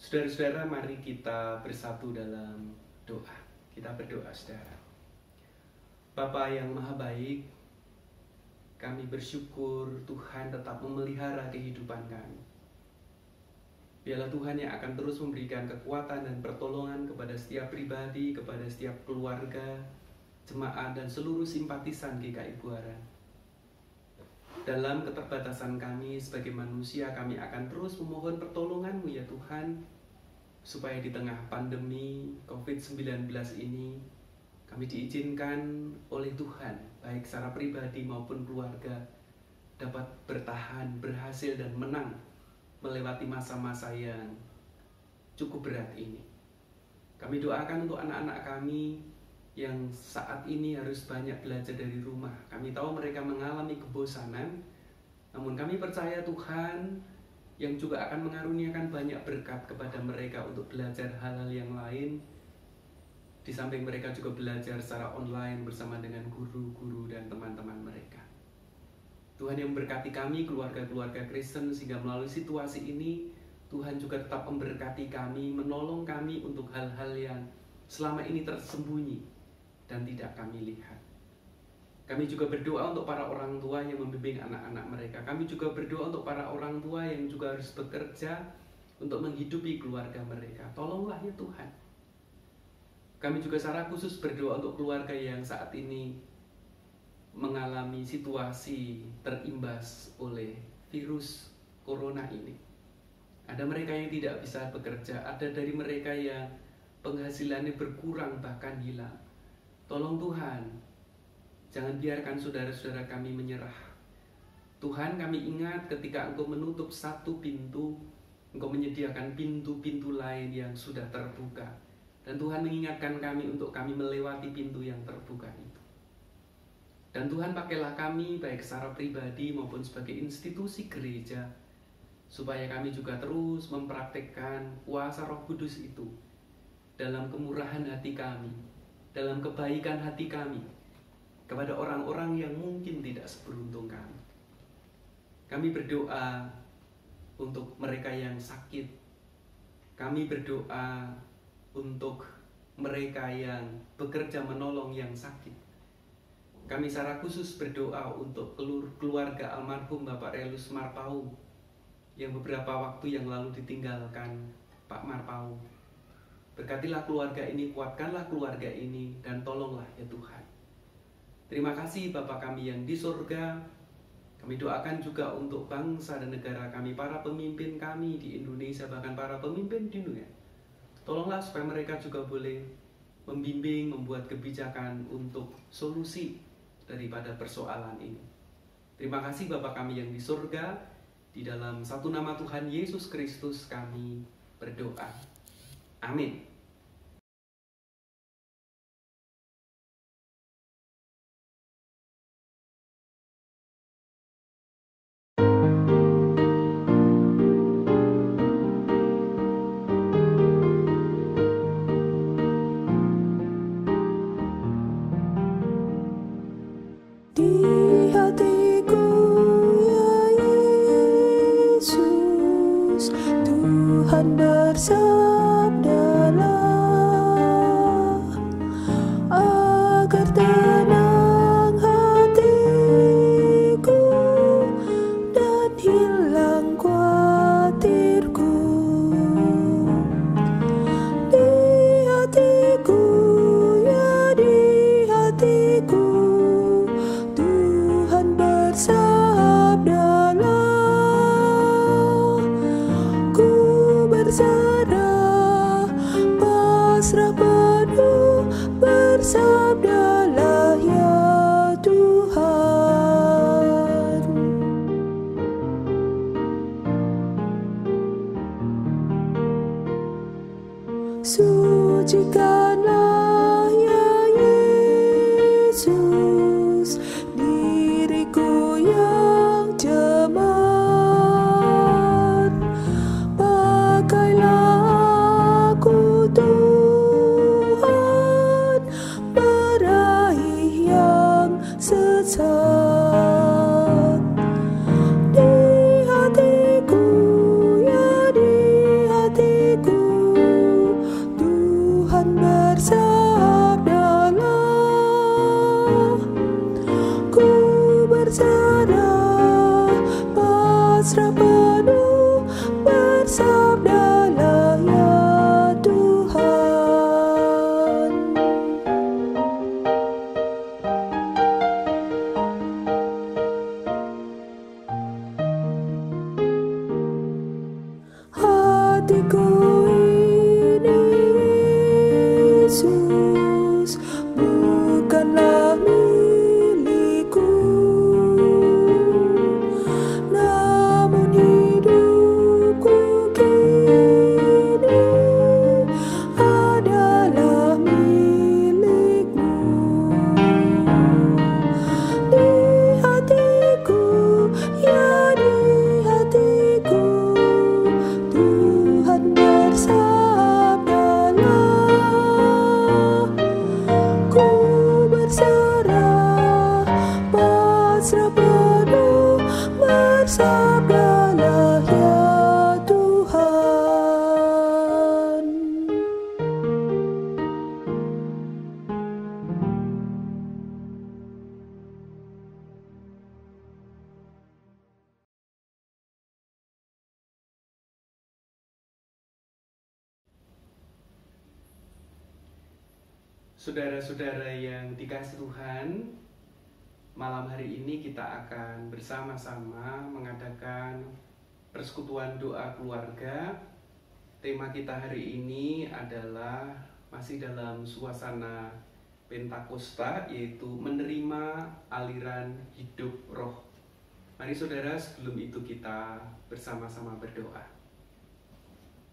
Saudara-saudara, mari kita bersatu dalam doa. Kita berdoa, saudara. Bapa yang Maha Baik, kami bersyukur Tuhan tetap memelihara kehidupan kami. Biarlah Tuhan yang akan terus memberikan kekuatan dan pertolongan kepada setiap pribadi, kepada setiap keluarga, jemaat, dan seluruh simpatisan GKI Buaran. Dalam keterbatasan kami sebagai manusia, kami akan terus memohon pertolongan-Mu ya Tuhan, supaya di tengah pandemi COVID-19 ini, kami diizinkan oleh Tuhan, baik secara pribadi maupun keluarga, dapat bertahan, berhasil, dan menang melewati masa-masa yang cukup berat ini. Kami doakan untuk anak-anak kami yang saat ini harus banyak belajar dari rumah. Kami tahu mereka mengalami kebosanan, namun kami percaya Tuhan yang juga akan mengaruniakan banyak berkat kepada mereka untuk belajar hal-hal yang lain. Di samping mereka juga belajar secara online bersama dengan guru-guru dan teman-teman mereka. Tuhan yang memberkati kami, keluarga-keluarga Kristen, sehingga melalui situasi ini, Tuhan juga tetap memberkati kami, menolong kami untuk hal-hal yang selama ini tersembunyi dan tidak kami lihat. Kami juga berdoa untuk para orang tua yang membimbing anak-anak mereka. Kami juga berdoa untuk para orang tua yang juga harus bekerja untuk menghidupi keluarga mereka. Tolonglah ya Tuhan. Kami juga secara khusus berdoa untuk keluarga yang saat ini mengalami situasi terimbas oleh virus corona ini. Ada mereka yang tidak bisa bekerja, ada dari mereka yang penghasilannya berkurang bahkan hilang. Tolong Tuhan, jangan biarkan saudara-saudara kami menyerah. Tuhan, kami ingat ketika Engkau menutup satu pintu, Engkau menyediakan pintu-pintu lain yang sudah terbuka. Dan Tuhan mengingatkan kami untuk kami melewati pintu yang terbuka itu. Dan Tuhan, pakailah kami baik secara pribadi maupun sebagai institusi gereja, supaya kami juga terus mempraktikkan kuasa Roh Kudus itu dalam kemurahan hati kami, dalam kebaikan hati kami, kepada orang-orang yang mungkin tidak seberuntung kami. Kami berdoa untuk mereka yang sakit. Kami berdoa untuk mereka yang bekerja menolong yang sakit. Kami secara khusus berdoa untuk keluarga almarhum Bapak Relus Marpau yang beberapa waktu yang lalu ditinggalkan Pak Marpau. Berkatilah keluarga ini, kuatkanlah keluarga ini, dan tolonglah ya Tuhan. Terima kasih Bapa kami yang di surga. Kami doakan juga untuk bangsa dan negara kami, para pemimpin kami di Indonesia, bahkan para pemimpin di dunia. Tolonglah supaya mereka juga boleh membimbing, membuat kebijakan untuk solusi daripada persoalan ini. Terima kasih Bapa kami yang di surga. Di dalam satu nama Tuhan Yesus Kristus kami berdoa. Amin. Tuhan bersabdalah. bukanlah milikku, namun hidupku kini adalah milikmu. Di hatiku, ya di hatiku, Tuhan bersabdalah, ku berserah, pasrah penuh, bersabdalah ya Tuhan. Saudara-saudara yang dikasihi Tuhan, malam hari ini kita akan bersama-sama mengadakan persekutuan doa keluarga. Tema kita hari ini adalah masih dalam suasana Pentakosta, yaitu menerima aliran hidup roh. Mari saudara, sebelum itu kita bersama-sama berdoa.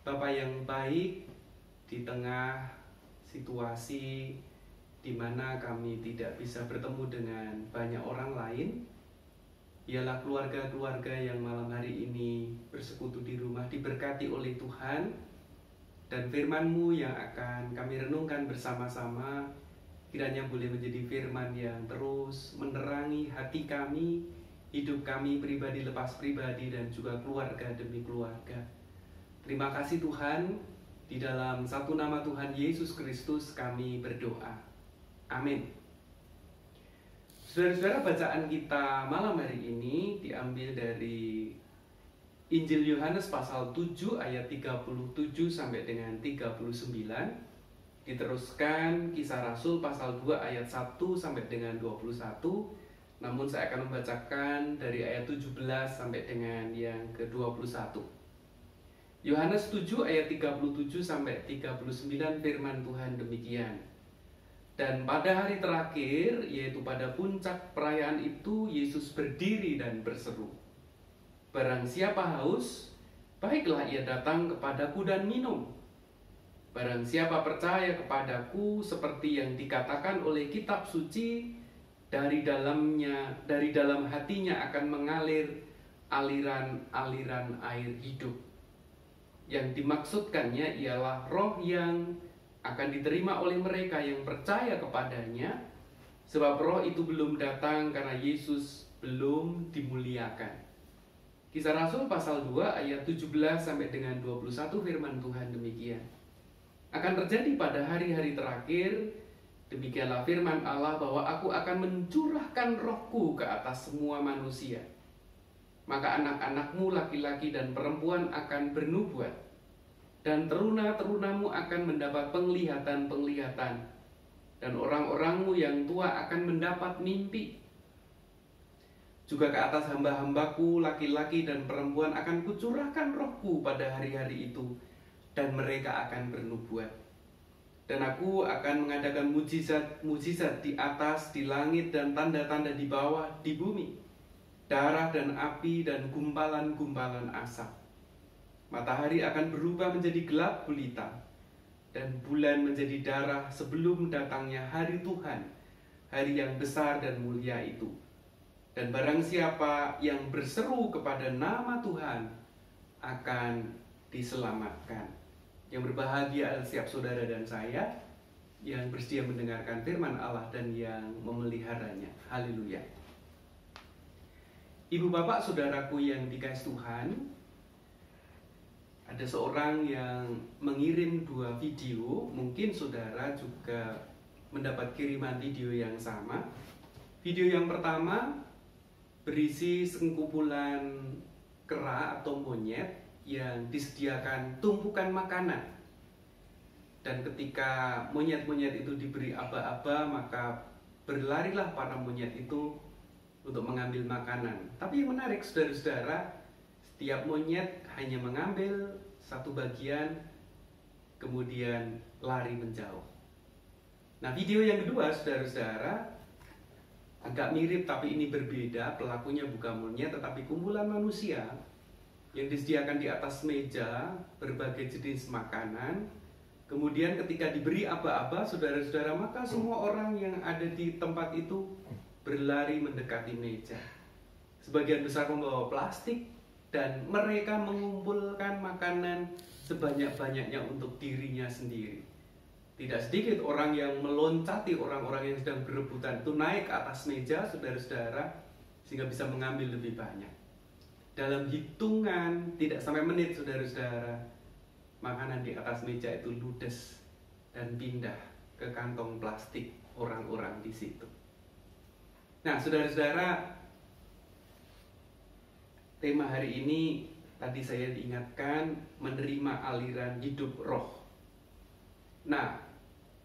Bapa yang baik, di tengah situasi di mana kami tidak bisa bertemu dengan banyak orang lain, ialah keluarga-keluarga yang malam hari ini bersekutu di rumah diberkati oleh Tuhan, dan firman-Mu yang akan kami renungkan bersama-sama kiranya boleh menjadi firman yang terus menerangi hati kami, hidup kami pribadi lepas pribadi, dan juga keluarga demi keluarga. Terima kasih Tuhan. Di dalam satu nama Tuhan Yesus Kristus kami berdoa. Amin. Saudara-saudara, bacaan kita malam hari ini diambil dari Injil Yohanes pasal 7 ayat 37 sampai dengan 39. Diteruskan Kisah Rasul pasal 2 ayat 1 sampai dengan 21. Namun saya akan membacakan dari ayat 17 sampai dengan yang ke-21. Yohanes 7 ayat 37 sampai 39, firman Tuhan demikian. Dan pada hari terakhir, yaitu pada puncak perayaan itu, Yesus berdiri dan berseru, "Barang siapa haus, baiklah ia datang kepadaku dan minum. Barang siapa percaya kepadaku, seperti yang dikatakan oleh kitab suci, dari dalam hatinya akan mengalir aliran-aliran air hidup." Yang dimaksudkannya ialah roh yang akan diterima oleh mereka yang percaya kepadanya, sebab roh itu belum datang karena Yesus belum dimuliakan. Kisah Rasul pasal 2 ayat 17 sampai dengan 21, firman Tuhan demikian. Akan terjadi pada hari-hari terakhir, demikianlah firman Allah, bahwa aku akan mencurahkan rohku ke atas semua manusia. Maka anak-anakmu laki-laki dan perempuan akan bernubuat, dan teruna-terunamu akan mendapat penglihatan-penglihatan, dan orang-orangmu yang tua akan mendapat mimpi. Juga ke atas hamba-hambaku laki-laki dan perempuan akan kucurahkan rohku pada hari-hari itu, dan mereka akan bernubuat. Dan aku akan mengadakan mujizat-mujizat di atas, di langit, dan tanda-tanda di bawah, di bumi, darah dan api dan gumpalan-gumpalan asap. Matahari akan berubah menjadi gelap gulita, dan bulan menjadi darah sebelum datangnya hari Tuhan, hari yang besar dan mulia itu. Dan barang siapa yang berseru kepada nama Tuhan akan diselamatkan. Yang berbahagia setiap saudara dan saya yang bersedia mendengarkan firman Allah dan yang memeliharanya. Haleluya. Ibu bapak saudaraku yang dikasihi Tuhan, ada seorang yang mengirim 2 video. Mungkin saudara juga mendapat kiriman video yang sama. Video yang pertama berisi sekumpulan kera atau monyet yang disediakan tumpukan makanan. Dan ketika monyet-monyet itu diberi aba-aba, maka berlarilah para monyet itu untuk mengambil makanan. Tapi yang menarik saudara-saudara, setiap monyet hanya mengambil satu bagian, kemudian lari menjauh. Nah, video yang kedua, saudara-saudara, agak mirip tapi ini berbeda. Pelakunya bukan monyet tetapi kumpulan manusia yang disediakan di atas meja berbagai jenis makanan. Kemudian ketika diberi aba-aba, saudara-saudara, maka semua orang yang ada di tempat itu berlari mendekati meja. Sebagian besar membawa plastik dan mereka mengumpulkan makanan sebanyak-banyaknya untuk dirinya sendiri. Tidak sedikit orang yang meloncati orang-orang yang sedang berebutan itu naik ke atas meja, saudara-saudara, sehingga bisa mengambil lebih banyak. Dalam hitungan tidak sampai menit, saudara-saudara, makanan di atas meja itu ludes dan pindah ke kantong plastik orang-orang di situ. Nah, saudara-saudara, tema hari ini tadi saya diingatkan menerima aliran hidup roh. Nah,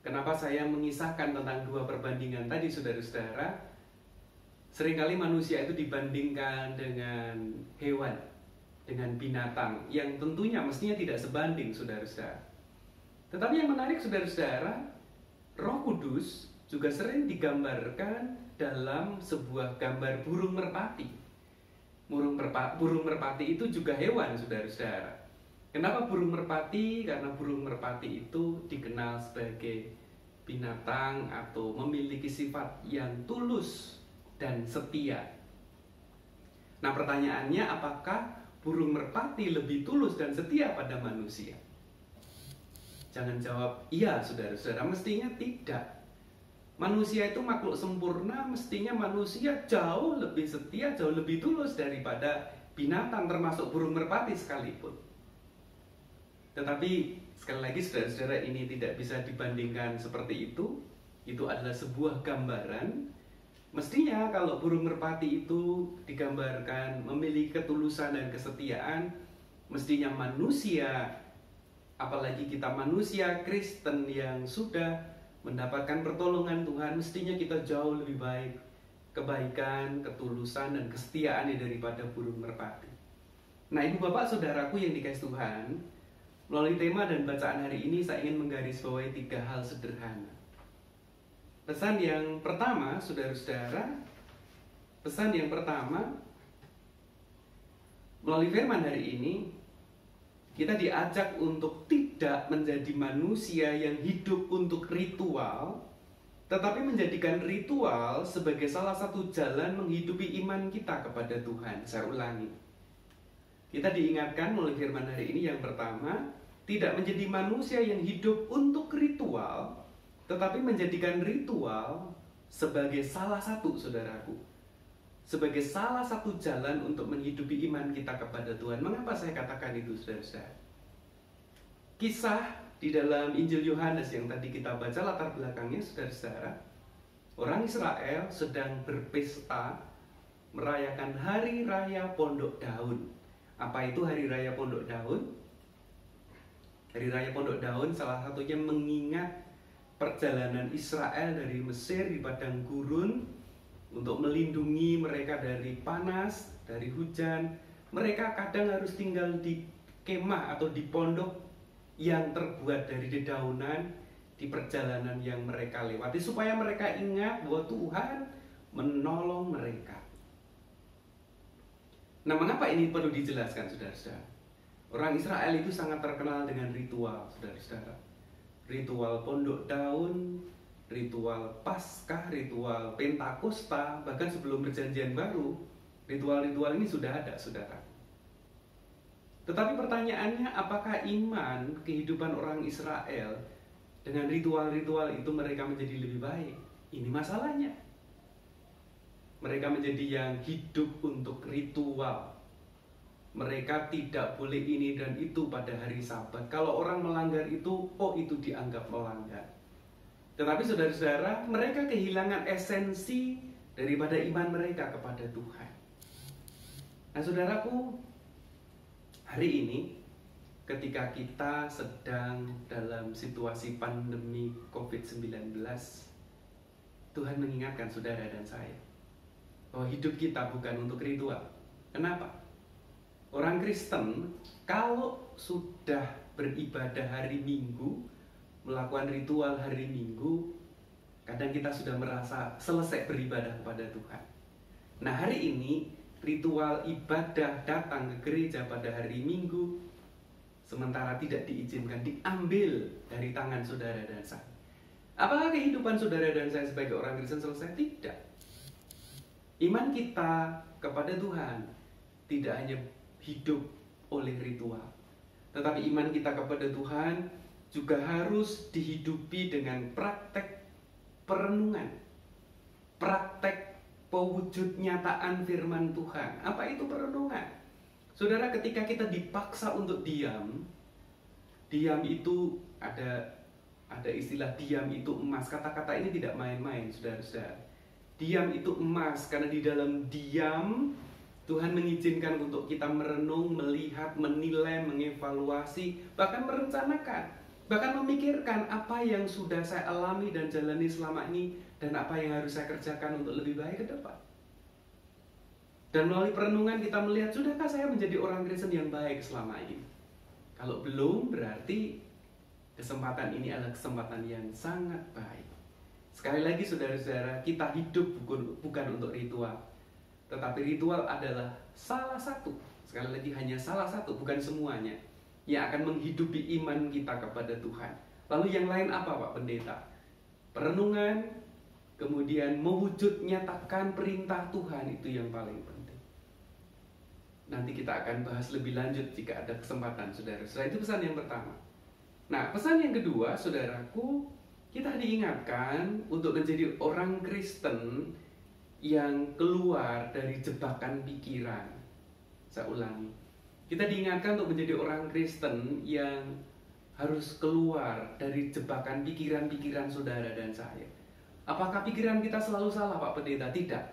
kenapa saya mengisahkan tentang dua perbandingan tadi, saudara-saudara? Seringkali manusia itu dibandingkan dengan hewan, dengan binatang, yang tentunya mestinya tidak sebanding, saudara-saudara. Tetapi yang menarik, saudara-saudara, Roh Kudus juga sering digambarkan dalam sebuah gambar burung merpati. Burung merpati itu juga hewan, saudara-saudara. Kenapa burung merpati? Karena burung merpati itu dikenal sebagai binatang atau memiliki sifat yang tulus dan setia. Nah, pertanyaannya, apakah burung merpati lebih tulus dan setia pada manusia? Jangan jawab iya, saudara-saudara, mestinya tidak. Manusia itu makhluk sempurna, mestinya manusia jauh lebih setia, jauh lebih tulus daripada binatang, termasuk burung merpati sekalipun. Tetapi sekali lagi, saudara-saudara, ini tidak bisa dibandingkan seperti itu. Itu adalah sebuah gambaran. Mestinya kalau burung merpati itu digambarkan memiliki ketulusan dan kesetiaan, mestinya manusia, apalagi kita manusia Kristen yang sudah mendapatkan pertolongan Tuhan, mestinya kita jauh lebih baik kebaikan, ketulusan, dan kesetiaan daripada burung merpati. Nah, ibu bapak saudaraku yang dikasihi Tuhan, melalui tema dan bacaan hari ini saya ingin menggarisbawahi 3 hal sederhana. Pesan yang pertama, saudara-saudara, melalui firman hari ini, kita diajak untuk tidak menjadi manusia yang hidup untuk ritual, tetapi menjadikan ritual sebagai salah satu jalan menghidupi iman kita kepada Tuhan. Saya ulangi. Kita diingatkan melalui firman hari ini yang pertama, tidak menjadi manusia yang hidup untuk ritual, tetapi menjadikan ritual sebagai salah satu, saudaraku, sebagai salah satu jalan untuk menghidupi iman kita kepada Tuhan. Mengapa saya katakan itu, saudara-saudara? Kisah di dalam Injil Yohanes yang tadi kita baca, latar belakangnya, saudara-saudara, orang Israel sedang berpesta merayakan Hari Raya Pondok Daun. Apa itu Hari Raya Pondok Daun? Hari Raya Pondok Daun salah satunya mengingat perjalanan Israel dari Mesir di padang gurun untuk melindungi mereka dari panas, dari hujan. Mereka kadang harus tinggal di kemah atau di pondok yang terbuat dari dedaunan di perjalanan yang mereka lewati, supaya mereka ingat bahwa Tuhan menolong mereka. Nah, mengapa ini perlu dijelaskan, saudara-saudara? Orang Israel itu sangat terkenal dengan ritual, saudara-saudara. Ritual Pondok Daun, ritual Paskah, ritual Pentakosta, bahkan sebelum Perjanjian Baru, ritual-ritual ini sudah ada, saudara. Tetapi pertanyaannya, apakah iman kehidupan orang Israel dengan ritual-ritual itu mereka menjadi lebih baik? Ini masalahnya. Mereka menjadi yang hidup untuk ritual. Mereka tidak boleh ini dan itu pada hari Sabat. Kalau orang melanggar itu, itu dianggap melanggar. Tetapi saudara-saudara, mereka kehilangan esensi daripada iman mereka kepada Tuhan. Nah, saudaraku, hari ini ketika kita sedang dalam situasi pandemi COVID-19, Tuhan mengingatkan saudara dan saya bahwa hidup kita bukan untuk ritual. Kenapa? Orang Kristen kalau sudah beribadah hari Minggu, melakukan ritual hari Minggu, Kadang kita sudah merasa selesai beribadah kepada Tuhan. Nah, hari ini ritual ibadah datang ke gereja pada hari Minggu sementara tidak diizinkan diambil dari tangan saudara dan saya. Apakah kehidupan saudara dan saya sebagai orang Kristen selesai? Tidak. Iman kita kepada Tuhan tidak hanya hidup oleh ritual, tetapi iman kita kepada Tuhan juga harus dihidupi dengan praktek perenungan, praktek pewujud nyataan firman Tuhan. Apa itu perenungan? Saudara, ketika kita dipaksa untuk diam itu ada istilah diam itu emas. Kata-kata ini tidak main-main, saudara-saudara. Diam itu emas, karena di dalam diam Tuhan mengizinkan untuk kita merenung, melihat, menilai, mengevaluasi, bahkan merencanakan. Bahkan memikirkan apa yang sudah saya alami dan jalani selama ini dan apa yang harus saya kerjakan untuk lebih baik ke depan. Dan melalui perenungan kita melihat, sudahkah saya menjadi orang Kristen yang baik selama ini? Kalau belum, berarti kesempatan ini adalah kesempatan yang sangat baik. Sekali lagi saudara-saudara, kita hidup bukan untuk ritual. Tetapi ritual adalah salah satu, sekali lagi hanya salah satu, bukan semuanya, yang akan menghidupi iman kita kepada Tuhan. Lalu yang lain apa Pak Pendeta? Perenungan, kemudian mewujud nyatakan perintah Tuhan, itu yang paling penting. Nanti kita akan bahas lebih lanjut jika ada kesempatan, saudara-saudara. Itu pesan yang pertama. Nah, pesan yang kedua, saudaraku, kita diingatkan untuk menjadi orang Kristen yang keluar dari jebakan pikiran. Saya ulangi. Kita diingatkan untuk menjadi orang Kristen yang harus keluar dari jebakan pikiran-pikiran saudara dan saya. Apakah pikiran kita selalu salah, Pak Pendeta? Tidak.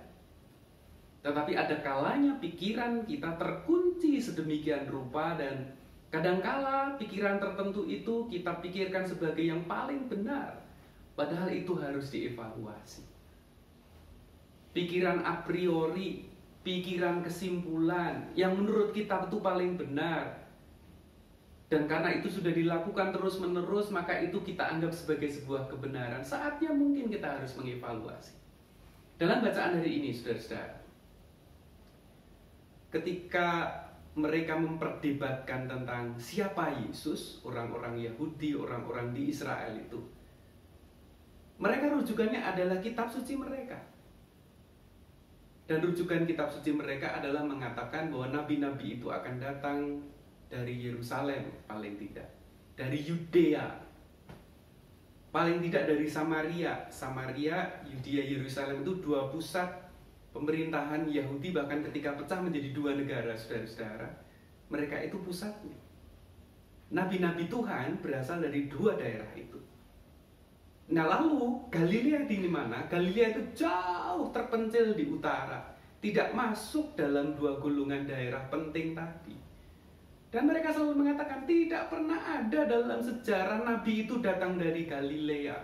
Tetapi ada kalanya pikiran kita terkunci sedemikian rupa dan kadangkala pikiran tertentu itu kita pikirkan sebagai yang paling benar. Padahal itu harus dievaluasi. Pikiran a priori, pikiran kesimpulan yang menurut kita itu paling benar, dan karena itu sudah dilakukan terus-menerus, maka itu kita anggap sebagai sebuah kebenaran. Saatnya mungkin kita harus mengevaluasi. Dalam bacaan hari ini, saudara-saudara, ketika mereka memperdebatkan tentang siapa Yesus, orang-orang Yahudi, orang-orang di Israel itu, mereka rujukannya adalah kitab suci mereka. Dan rujukan kitab suci mereka adalah mengatakan bahwa nabi-nabi itu akan datang dari Yerusalem, paling tidak dari Yudea, paling tidak dari Samaria. Samaria, Yudea, Yerusalem itu dua pusat pemerintahan Yahudi, bahkan ketika pecah menjadi dua negara, saudara-saudara, mereka itu pusatnya. Nabi-nabi Tuhan berasal dari dua daerah itu. Nah, lalu Galilea di mana? Galilea itu jauh terpencil di utara, tidak masuk dalam dua golongan daerah penting tadi. Dan mereka selalu mengatakan tidak pernah ada dalam sejarah Nabi itu datang dari Galilea.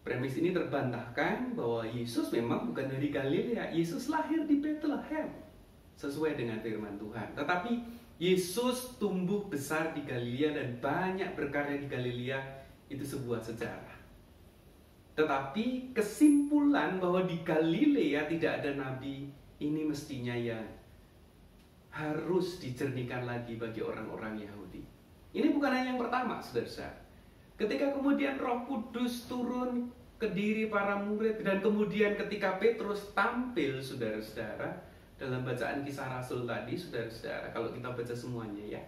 Premis ini terbantahkan bahwa Yesus memang bukan dari Galilea. Yesus lahir di Bethlehem sesuai dengan firman Tuhan. Tetapi Yesus tumbuh besar di Galilea dan banyak berkarya di Galilea, itu sebuah sejarah. Tetapi kesimpulan bahwa di Galilea tidak ada nabi, ini mestinya yang harus dijernihkan lagi bagi orang-orang Yahudi. Ini bukan hanya yang pertama, saudara-saudara. Ketika kemudian Roh Kudus turun ke diri para murid, dan kemudian ketika Petrus tampil, saudara-saudara, dalam bacaan Kisah Rasul tadi, saudara-saudara, kalau kita baca semuanya ya,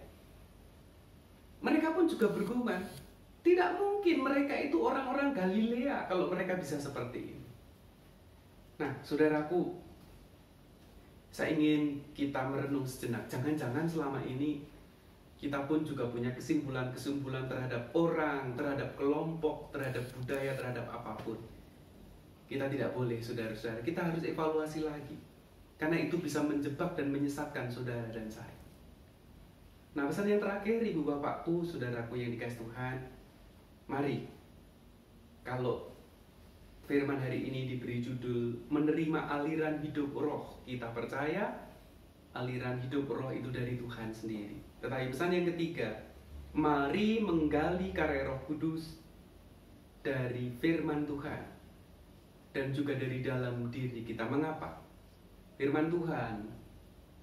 mereka pun juga bergumam, tidak mungkin mereka itu orang-orang Galilea kalau mereka bisa seperti ini. Nah, saudaraku, saya ingin kita merenung sejenak. Jangan-jangan selama ini kita pun juga punya kesimpulan-kesimpulan terhadap orang, terhadap kelompok, terhadap budaya, terhadap apapun. Kita tidak boleh, saudara-saudara. Kita harus evaluasi lagi. Karena itu bisa menjebak dan menyesatkan saudara dan saya. Nah, pesan yang terakhir, Ibu Bapakku, saudaraku yang dikasihi Tuhan, mari, kalau firman hari ini diberi judul menerima aliran hidup roh, kita percaya aliran hidup roh itu dari Tuhan sendiri. Tetapi pesan yang ketiga, mari menggali karya Roh Kudus dari firman Tuhan dan juga dari dalam diri kita. Mengapa? Firman Tuhan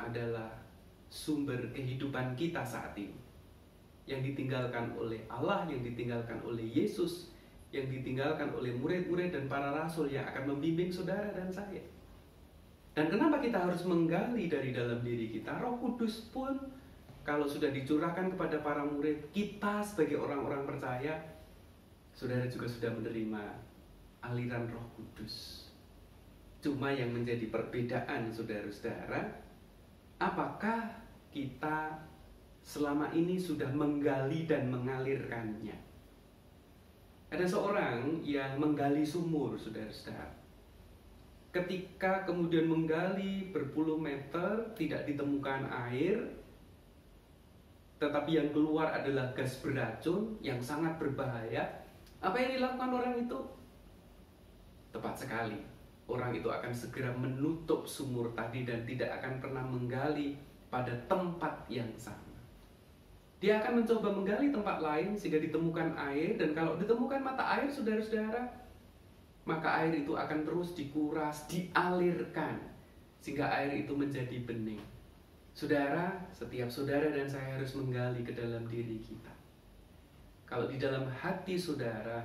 adalah sumber kehidupan kita saat ini, yang ditinggalkan oleh Allah, yang ditinggalkan oleh Yesus, yang ditinggalkan oleh murid-murid dan para rasul yang akan membimbing saudara dan saya. Dan kenapa kita harus menggali dari dalam diri kita? Roh Kudus pun kalau sudah dicurahkan kepada para murid, kita sebagai orang-orang percaya, saudara juga sudah menerima aliran Roh Kudus. Cuma yang menjadi perbedaan saudara-saudara, apakah kita selama ini sudah menggali dan mengalirkannya? Ada seorang yang menggali sumur, saudara-saudara. Ketika kemudian menggali berpuluh meter, tidak ditemukan air, tetapi yang keluar adalah gas beracun yang sangat berbahaya. Apa yang dilakukan orang itu? Tepat sekali, orang itu akan segera menutup sumur tadi dan tidak akan pernah menggali pada tempat yang sama. Dia akan mencoba menggali tempat lain sehingga ditemukan air, dan kalau ditemukan mata air, saudara-saudara, maka air itu akan terus dikuras, dialirkan sehingga air itu menjadi bening. Saudara, setiap saudara dan saya harus menggali ke dalam diri kita. Kalau di dalam hati saudara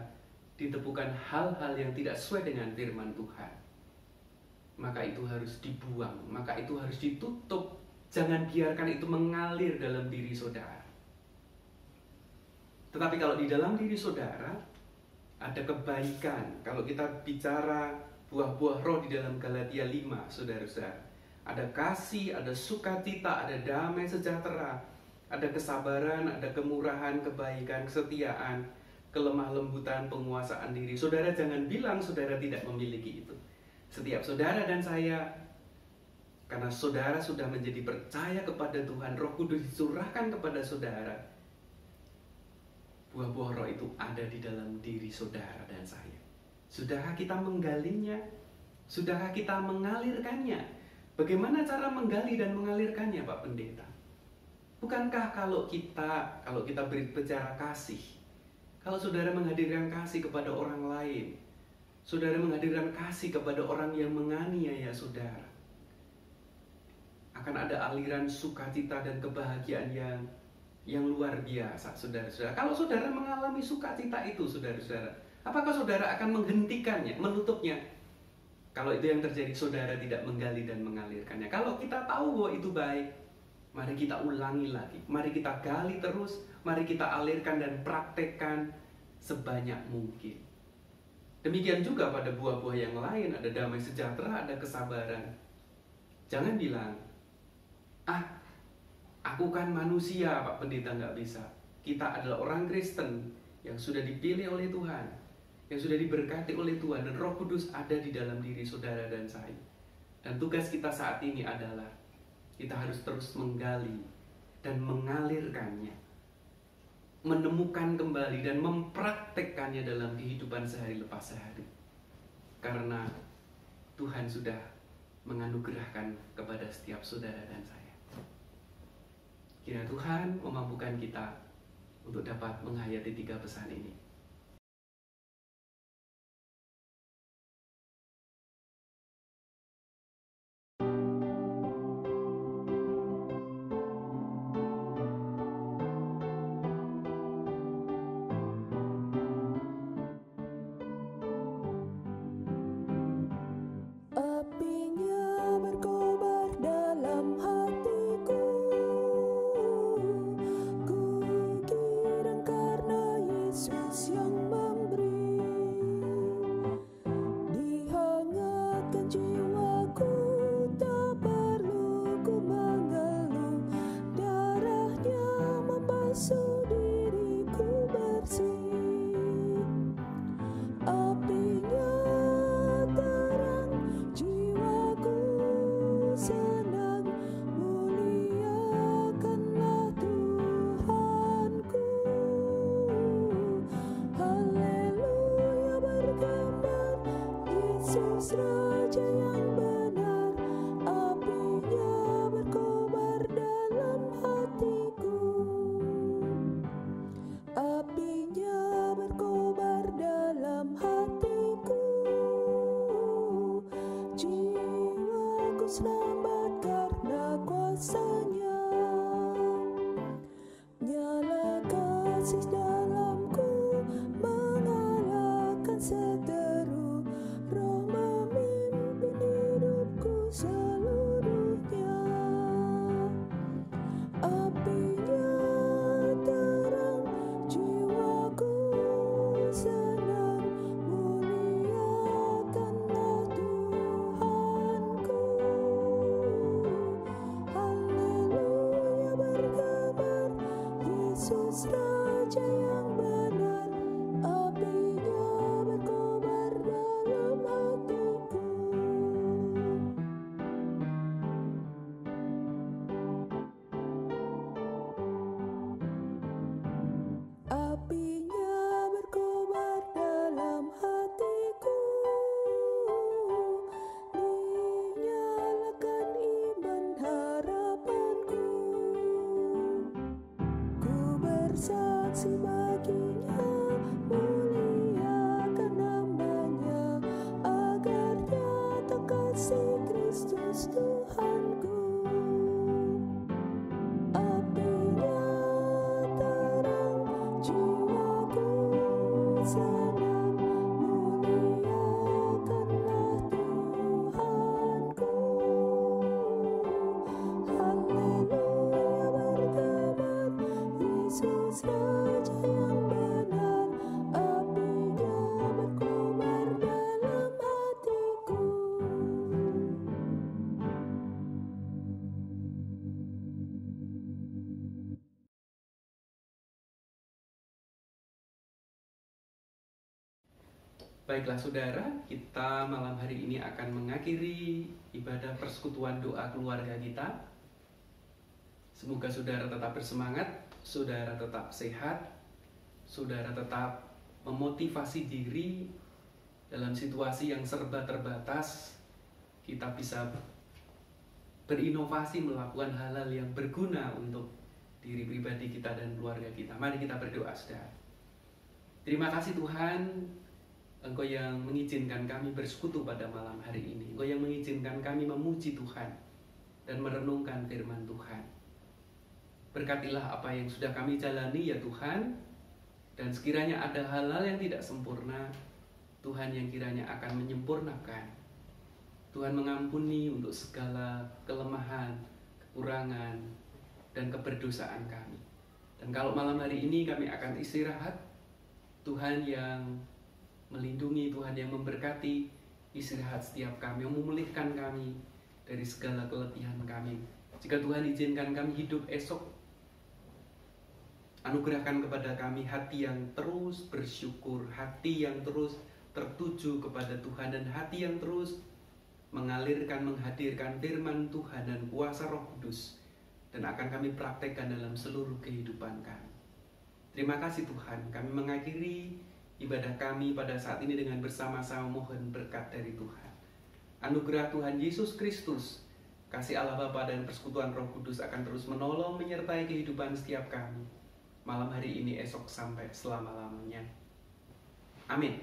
ditemukan hal-hal yang tidak sesuai dengan firman Tuhan, maka itu harus dibuang, maka itu harus ditutup. Jangan biarkan itu mengalir dalam diri saudara. Tetapi kalau di dalam diri saudara ada kebaikan, kalau kita bicara buah-buah roh di dalam Galatia 5, saudara-saudara, ada kasih, ada sukacita, ada damai sejahtera, ada kesabaran, ada kemurahan, kebaikan, kesetiaan, kelemah lembutan, penguasaan diri. Saudara jangan bilang saudara tidak memiliki itu. Setiap saudara dan saya, karena saudara sudah menjadi percaya kepada Tuhan, Roh Kudus dicurahkan kepada saudara, buah-buah roh itu ada di dalam diri saudara dan saya. Sudahkah kita menggalinya? Sudahkah kita mengalirkannya? Bagaimana cara menggali dan mengalirkannya, Pak Pendeta? Bukankah kalau kita berbicara kasih, kalau saudara menghadirkan kasih kepada orang lain, saudara menghadirkan kasih kepada orang yang menganiaya saudara, akan ada aliran sukacita dan kebahagiaan yang luar biasa, saudara-saudara. Kalau saudara mengalami sukacita itu, saudara-saudara, apakah saudara akan menghentikannya, menutupnya? Kalau itu yang terjadi, saudara tidak menggali dan mengalirkannya. Kalau kita tahu bahwa itu baik, mari kita ulangi lagi, mari kita gali terus, mari kita alirkan dan praktekkan sebanyak mungkin. Demikian juga pada buah-buah yang lain, ada damai sejahtera, ada kesabaran. Jangan bilang, aku kan manusia, Pak Pendeta, nggak bisa. Kita adalah orang Kristen yang sudah dipilih oleh Tuhan, yang sudah diberkati oleh Tuhan, dan Roh Kudus ada di dalam diri saudara dan saya. Dan tugas kita saat ini adalah kita harus terus menggali dan mengalirkannya, menemukan kembali dan mempraktekkannya dalam kehidupan sehari lepas sehari. Karena Tuhan sudah menganugerahkan kepada setiap saudara dan saya. Kiranya Tuhan memampukan kita untuk dapat menghayati 3 pesan ini. Apinya berkobar dalam hatiku, ku girang karena Yesus yang memberi, dihangatkan jiwaku, tak perlu ku mengeluh, darahnya membasuh diriku bersih. Apinya terang, jiwaku senang, muliakanlah Tuhanku. Haleluya bergembira, Yesus Raja yang benar. Apinya berkobar dalam hatiku, apinya berkobar dalam Baiklah saudara, kita malam hari ini akan mengakhiri ibadah persekutuan doa keluarga kita. Semoga saudara tetap bersemangat, saudara tetap sehat, saudara tetap memotivasi diri dalam situasi yang serba terbatas. Kita bisa berinovasi melakukan hal-hal yang berguna untuk diri pribadi kita dan keluarga kita. Mari kita berdoa saudara. Terima kasih Tuhan, Engkau yang mengizinkan kami bersekutu pada malam hari ini. Engkau yang mengizinkan kami memuji Tuhan dan merenungkan firman Tuhan. Berkatilah apa yang sudah kami jalani ya Tuhan. Dan sekiranya ada hal-hal yang tidak sempurna, Tuhan yang kiranya akan menyempurnakan. Tuhan mengampuni untuk segala kelemahan, kekurangan, dan keberdosaan kami. Dan kalau malam hari ini kami akan istirahat, Tuhan yang melindungi, Tuhan yang memberkati istirahat setiap kami, yang memulihkan kami dari segala keletihan kami. Jika Tuhan izinkan kami hidup esok, anugerahkan kepada kami hati yang terus bersyukur, hati yang terus tertuju kepada Tuhan, dan hati yang terus mengalirkan, menghadirkan firman Tuhan dan kuasa Roh Kudus, dan akan kami praktekkan dalam seluruh kehidupan kami. Terima kasih Tuhan, kami mengakhiri ibadah kami pada saat ini dengan bersama-sama mohon berkat dari Tuhan. Anugerah Tuhan Yesus Kristus, kasih Allah Bapa dan persekutuan Roh Kudus akan terus menolong menyertai kehidupan setiap kami. Malam hari ini, esok, sampai selama-lamanya. Amin.